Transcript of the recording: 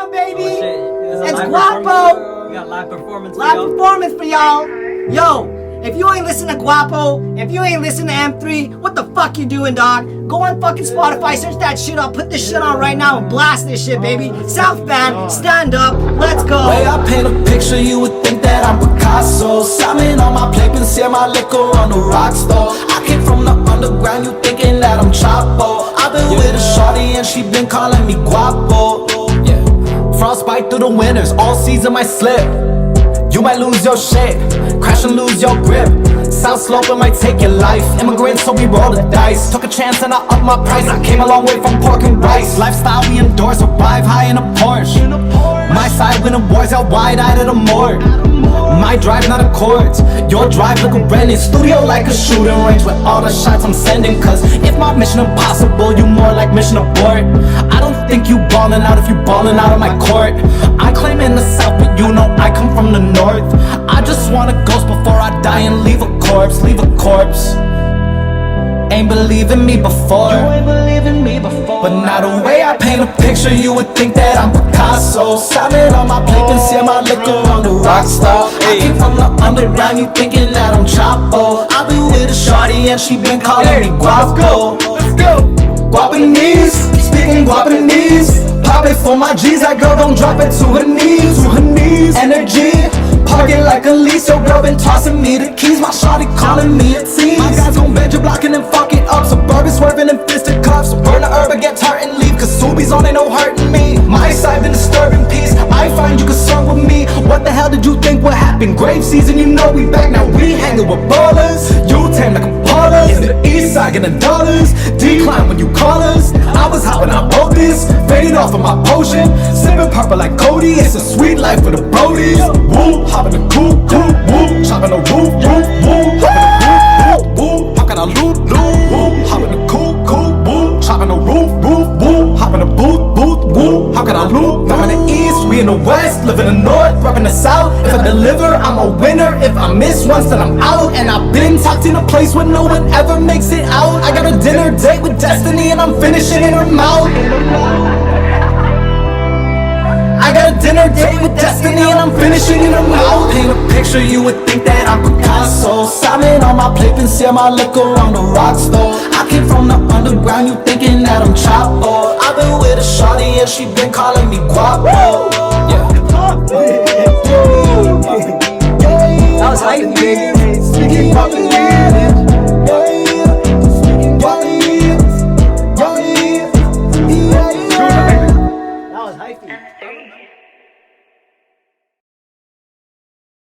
on, baby. Oh, shit. It's Gwapo. We got live performance. Live performance for y'all. Yo, if you ain't listen to Gwapo, if you ain't listen to M3, what the fuck you doing, dog? Go on fucking Spotify, search that shit up, put this shit on right now and blast this shit, baby. South Band, stand up, let's go. Way I paint a picture, you would think that I'm Picasso. Salmon on my plate, and see my liquor on the rock store. I came from the underground, you thinking that I'm Chapo. I've been with a shorty and she been calling me Gwapo. Yeah, frostbite through the winters, all season might slip. You might lose your shit, crash and lose your grip. South sloping might take your life. Immigrants, so we roll the dice. Took a chance and I upped my price. I came a long way from pork and rice. Lifestyle we endorse, arrive high in a Porsche. My side winning boys out wide-eyed at a morgue. My drive not Accords, your drive look a branding studio like a shooting range with all the shots I'm sending. Cause if my mission impossible, you more like mission abort. I don't think you ballin' out if you ballin' out of my court. I claim in the south, but you know I come from the north. I just want a ghost before I die and leave a corpse, leave a corpse. Ain't believing me before. You ain't believing me before. But now the way I paint a picture, you would think that I'm Picasso. Salmon on my plate and see my liquor on the rock star. I came from the underground, you thinking that I'm Chapo. I been with a shorty and she been calling me Gwapo. Let's go. Guapanese, speaking Guapanese. Pop it for my G's, that girl don't drop it to her knees. To her knees. Energy, parking like a lease. Your girl been tossing me the keys, my shorty calling me a tease. My guys gon' bend your blocking and fuck it up. Suburban swerving and fisted cuffs. Burn the herb and get tart and leave. Cause Subi's on, ain't no hurting me. My side been disturbing peace. I find you concerned with me. What the hell did you think would happen? Grave season, you know we back. Now we hanging with ballers. You tame like a parlor. In the east side getting dollars. Decline when you call us. I was hopping on both this. Fade off of my potion. Sipping purple like Cody. It's a sweet life for the Brodies. Woo, hopping the coupe, woo, chopping the roof, woo, hopping the roof, woo, how can I loot, woo, hopping the coupe, woo, chopping the roof, woo, hopping the booth, woo, how can I loot? I'm in the east, we in the west, live in the north, rep in the south. If I deliver, I'm a winner. If I miss once, then I'm out. And I've been tucked in a place where no one ever makes it out. I got a dinner date with destiny and I'm finishing in her mouth. I got a dinner date with destiny and I'm finishing in her mouth. Paint a picture, you would think that I'm Picasso. Salmon on my plate and see my liquor on the rock store. I came from the underground, you thinking that I'm Chapo. I've been with a shorty and she been calling me Gwapo. Yeah. That was hype, baby. That was hype.